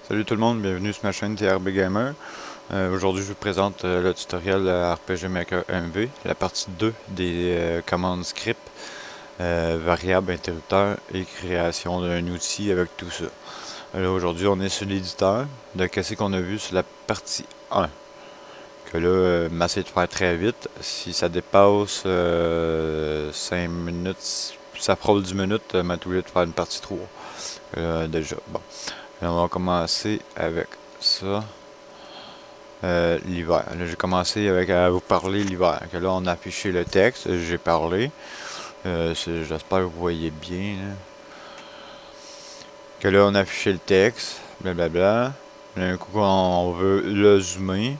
Salut tout le monde, bienvenue sur ma chaîne TRB Gamer. Aujourd'hui je vous présente le tutoriel RPG Maker MV, la partie 2 des commandes script, variables, interrupteurs et création d'un outil avec tout ça. Là aujourd'hui on est sur l'éditeur, de qu'est-ce qu'on a vu sur la partie 1. Que là, m'essayer de faire très vite. Si ça dépasse 5 minutes, ça frôle 10 minutes, m'a obligé de faire une partie 3. Déjà, bon. Là, on va commencer avec ça. L'hiver. Là, j'ai commencé avec à vous parler l'hiver. Que là, on a affiché le texte. J'ai parlé. J'espère que vous voyez bien. Là. Que là, on a affiché le texte. Blablabla. Là, un coup, on veut le zoomer.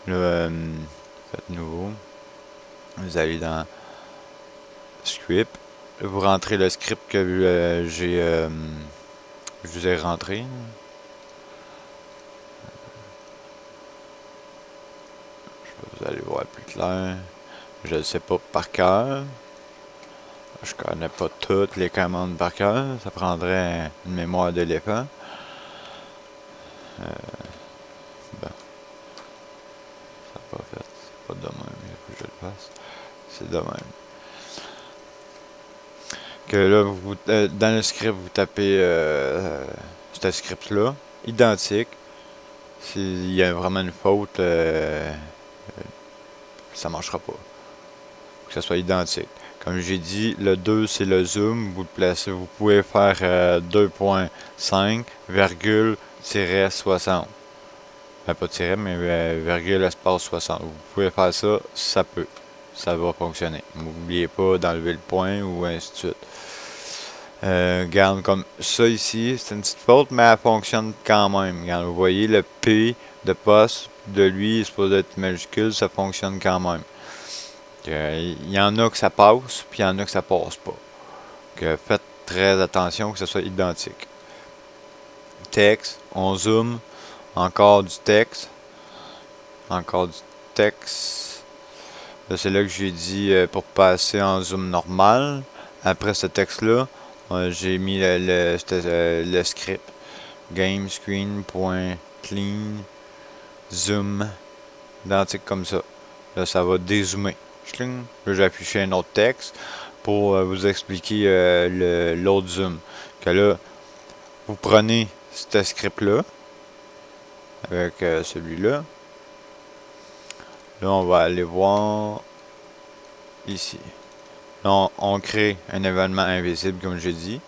Là, faites nouveau. Vous allez dans script. Là, vous rentrez le script que je vous ai rentré. Vous allez voir plus clair. Je ne sais pas par cœur. Je connais pas toutes les commandes par cœur. Ça prendrait une mémoire d'éléphant. Bon. Ça n'a pas fait. C'est pas de même. Il faut que je le fasse. C'est de même. Que là, dans le script, vous tapez ce script-là. Identique. S'il y a vraiment une faute, ça marchera pas. Faut que ça soit identique. Comme j'ai dit, le 2 c'est le zoom, vous le placez, vous pouvez faire 2.5, virgule, 60. Pas tiret, mais virgule, espace 60. Vous pouvez faire ça, ça peut. Ça va fonctionner. N'oubliez pas d'enlever le point ou ainsi de suite. Regarde comme ça ici, c'est une petite faute, mais elle fonctionne quand même. Regarde, vous voyez le P de poste de lui est supposé être majuscule, ça fonctionne quand même. Il y en a que ça passe, puis il y en a que ça passe pas. Faites très attention que ce soit identique. Texte, on zoome, encore du texte, encore du texte. Là, c'est là que j'ai dit pour passer en zoom normal. Après ce texte-là, j'ai mis le script. Game screen.clean zoom, identique comme ça. Là, ça va dézoomer. Là, j'ai affiché un autre texte pour vous expliquer l'autre zoom. Que là, vous prenez ce script-là avec celui-là. Là, on va aller voir ici. Là, on crée un événement invisible, comme j'ai dit.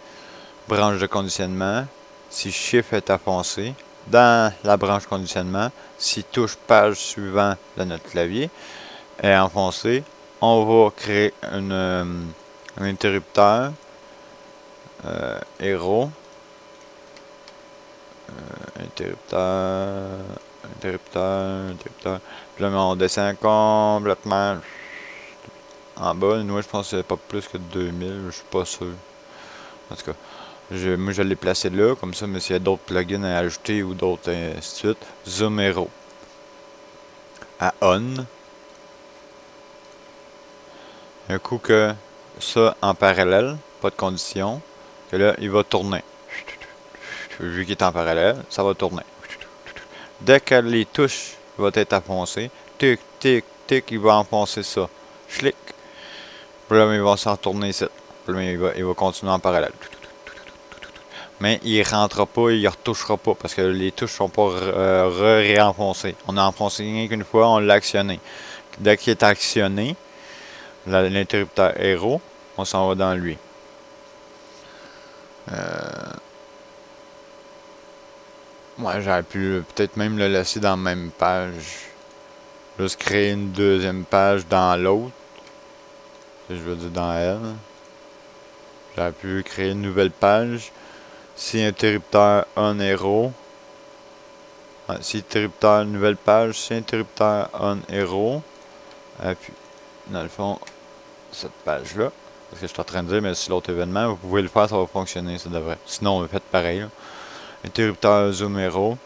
Branche de conditionnement. Si chiffre est enfoncé, dans la branche conditionnement, si touche page suivant de notre clavier est enfoncé, on va créer un interrupteur héros. Interrupteur. Puis là, on descend complètement en bas. Nous, je pense que c'est pas plus que 2000, je suis pas sûr. En tout cas, moi, je l'ai placé là, comme ça, mais s'il y a d'autres plugins à ajouter ou d'autres, ainsi de suite. Zoom Hero. À on. Un coup que ça en parallèle, pas de condition, que là, il va tourner. Vu qu'il est en parallèle, ça va tourner. Dès que les touches vont être enfoncées, tic, tic, tic, il va enfoncer ça. Schlick. Puis là, il va s'en retourner ici. Puis là, il va continuer en parallèle. Mais il ne rentrera pas, il ne retouchera pas parce que les touches ne sont pas réenfoncées. On a enfoncé rien qu'une fois, on l'a actionné. Dès qu'il est actionné, l'interrupteur héros, on s'en va dans lui. Moi, j'aurais pu peut-être même le laisser dans la même page. Juste créer une deuxième page dans l'autre. Je veux dire dans elle. J'aurais pu créer une nouvelle page. Si interrupteur on héros. Si interrupteur nouvelle page. Si interrupteur on héros. Puis, dans le fond, cette page-là. Parce que je suis en train de dire, mais si l'autre événement, vous pouvez le faire, ça va fonctionner, ça devrait. Sinon, faites pareil. Là. Interrupteur zoom héros.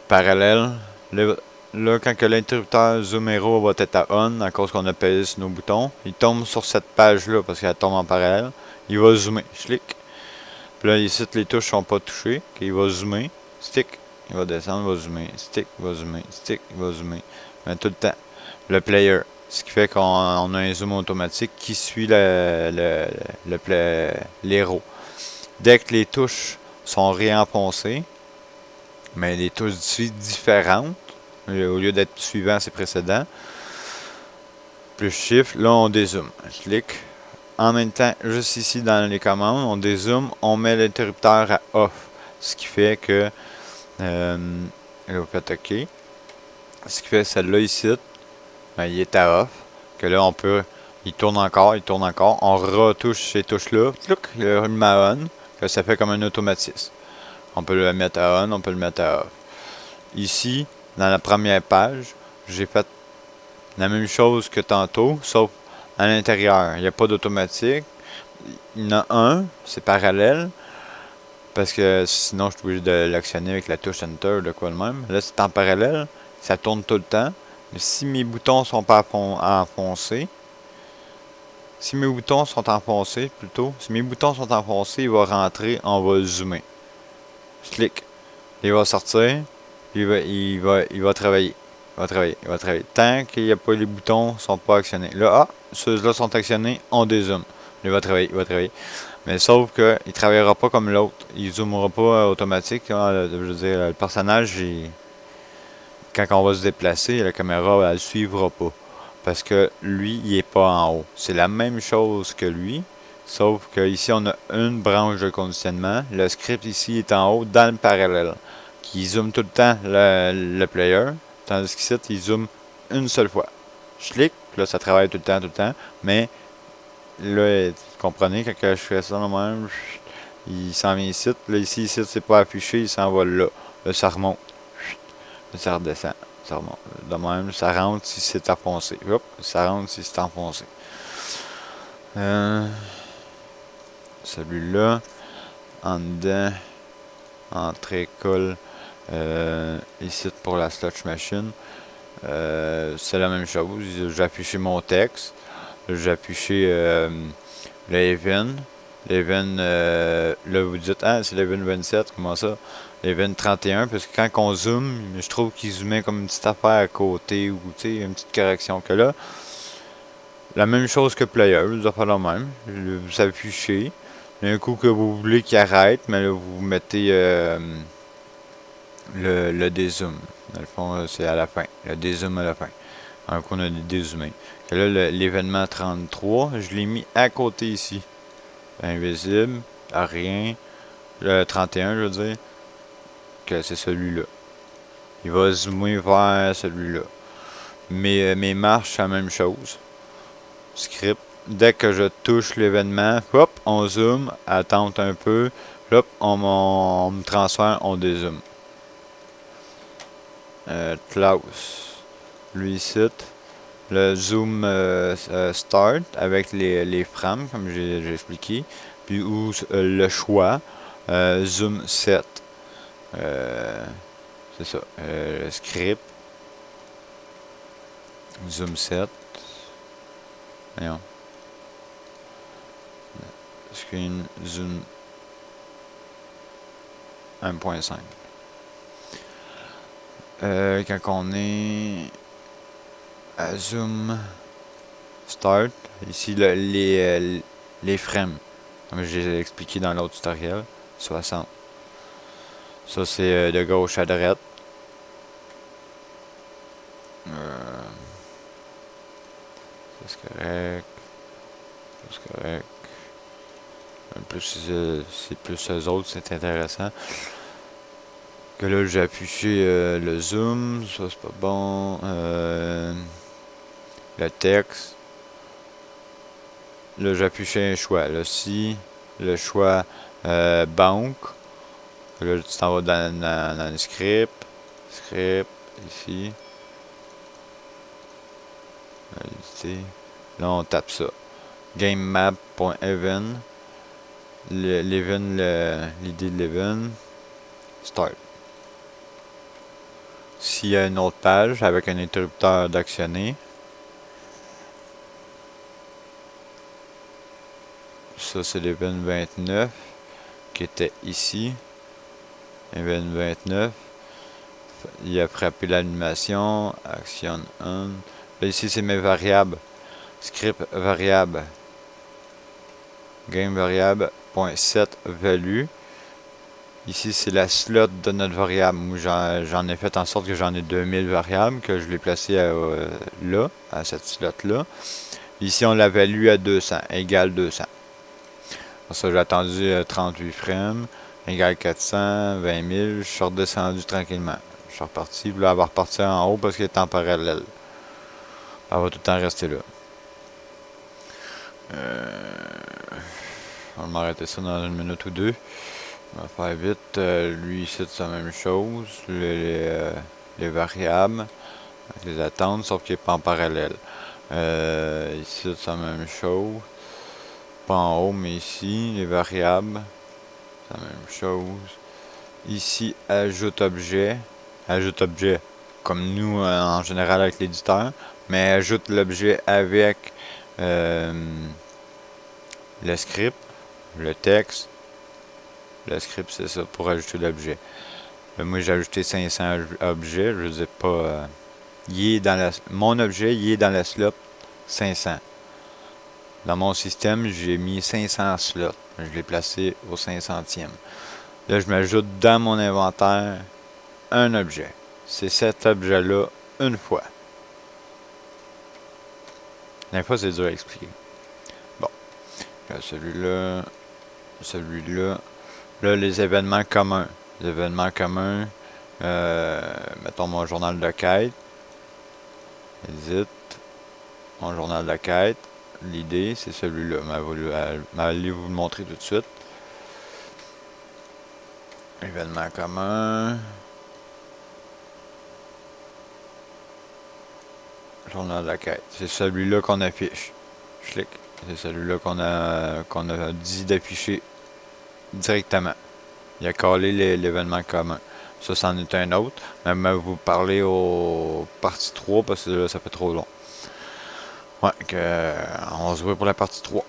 Parallèle. Là, quand l'interrupteur zoom héros va être à on, à cause qu'on a payé sur nos boutons, il tombe sur cette page-là parce qu'elle tombe en parallèle. Il va zoomer. Schlick. Puis là, ici, les touches sont pas touchées. Il va zoomer. stick, il va descendre, il va zoomer, stick, il va zoomer, stick, il va zoomer. Mais tout le temps. Le player. Ce qui fait qu'on a un zoom automatique qui suit l'héros. Dès que les touches sont réenfoncées, mais les touches différentes, au lieu d'être suivant ses précédents, plus chiffre, là on dézoome. Je clique. En même temps, juste ici dans les commandes, on dézoome, on met l'interrupteur à off. Ce qui fait que là, vous faites OK. Ce qui fait celle-là ici, ben, il est à off. Que là, on peut. Il tourne encore, il tourne encore. On retouche ces touches-là. Il le met à on. Que ça fait comme un automatisme. On peut le mettre à on, on peut le mettre à off. Ici, dans la première page, j'ai fait la même chose que tantôt, sauf à l'intérieur. Il n'y a pas d'automatique. Il y en a un, c'est parallèle. Parce que sinon, je suis obligé de l'actionner avec la touche Enter, de quoi de même. Là, c'est en parallèle. Ça tourne tout le temps. Mais si mes boutons sont pas enfoncés, si mes boutons sont enfoncés, il va rentrer, on va zoomer. Je clique. Il va sortir. Il va travailler. Il va travailler. Tant qu'il n'y a pas les boutons sont pas actionnés. Là, ceux-là sont actionnés, on dézoome. Il va travailler, il va travailler. Mais sauf que il travaillera pas comme l'autre. Il zoomera pas automatique. Je veux dire, le personnage, quand on va se déplacer, la caméra, elle suivra pas. Parce que lui, il est pas en haut. C'est la même chose que lui. Sauf que ici, on a une branche de conditionnement. Le script ici est en haut dans le parallèle. Qui zoome tout le temps le player. Tandis qu'ici, il zoome une seule fois. Je clique, là, ça travaille tout le temps. Mais là, vous comprenez, quand je fais ça, même, il s'en vient ici. Là, ici, c'est pas affiché, il s'en va là. Là, ça remonte. Là, ça redescend. Ça remonte. De même, ça rentre si c'est enfoncé. Hop, ça rentre si c'est enfoncé. Celui-là, en dedans, entrée, colle, ici pour la slotch machine. C'est la même chose. J'ai affiché mon texte. J'ai affiché l'event. L'event, là vous dites, ah, c'est l'event 27, comment ça? L'event 31, parce que quand on zoome, je trouve qu'il zoomait comme une petite affaire à côté, ou tu sais, une petite correction que là. La même chose que player, vous allez faire la même. Vous affichez. Un coup que vous voulez qu'il arrête, mais là vous mettez le dézoom. Dans le fond, c'est à la fin. Le dézoom à la fin. Un coup, on a dézoomé. Et là, l'événement 33, je l'ai mis à côté ici. Invisible, à rien. Le 31, je veux dire, que c'est celui-là. Il va zoomer vers celui-là. Mes marches, c'est la même chose. Script. Dès que je touche l'événement, hop, on zoome, attente un peu, hop, on me transfère, on dézoome. Klaus. Lui ici. Le zoom start avec les frames, comme j'ai expliqué. Puis où le choix, zoom set. C'est ça. Le script. Zoom set. Voyons. Screen zoom 1.5. Quand on est à zoom start, ici les frames, comme j'ai expliqué dans l'autre tutoriel, 60. Ça c'est de gauche à droite. C'est correct. C'est correct. C'est plus eux autres, c'est intéressant. Que là j'ai affiché le zoom, ça c'est pas bon. Le texte. Là j'ai affiché un choix. Là si le choix banque. Là tu t'en vas dans le script. Script, ici. Ici. Là on tape ça. GameMap.even. L'idée de l'event. Start. S'il y a une autre page avec un interrupteur d'actionner, ça c'est l'event 29 qui était ici. event 29. Il a frappé l'animation, action on. Là, ici, c'est mes variables. Script variable. Game variable, .set value. Ici, c'est la slot de notre variable. Moi, j'en ai fait en sorte que j'en ai 2000 variables, que je l'ai placé là, à cette slot-là. Ici, on la value à 200, égale 200. Pour ça, j'ai attendu 38 frames, égale 400, 20 000. Je suis redescendu tranquillement. Je suis reparti. Là, elle va repartir en haut parce qu'elle est en parallèle. Elle va tout le temps rester là. On va m'arrêter ça dans une minute ou deux. On va faire vite. Lui ici, c'est la même chose. Les variables, les attentes, sauf qu'il n'est pas en parallèle. Ici, c'est la même chose. Pas en haut, mais ici, les variables, c'est la même chose. Ici, ajoute objet. Ajoute objet, comme nous, en général, avec l'éditeur. Mais ajoute l'objet avec le script, le texte. Le script, c'est ça, pour ajouter l'objet. Moi, j'ai ajouté 500 objets. Je ne sais pas. Mon objet, il est dans la slot 500. Dans mon système, j'ai mis 500 slots. Je l'ai placé au 500e. Là, je m'ajoute dans mon inventaire un objet. C'est cet objet-là une fois. Des fois, c'est dur à expliquer. Bon. Celui-là. Celui-là. Là, les événements communs. Les événements communs. Mettons mon journal de quête. Edit. Mon journal de quête. L'idée, c'est celui-là. Allez vous le montrer tout de suite. Événement commun. Journal de la quête. C'est celui-là qu'on affiche. Je clique. C'est celui-là qu'on a dit d'afficher directement. Il a collé l'événement commun. Ça, c'en est un autre. Mais vous parlez au partie 3 parce que là, ça fait trop long. Ouais, on se voit pour la partie 3.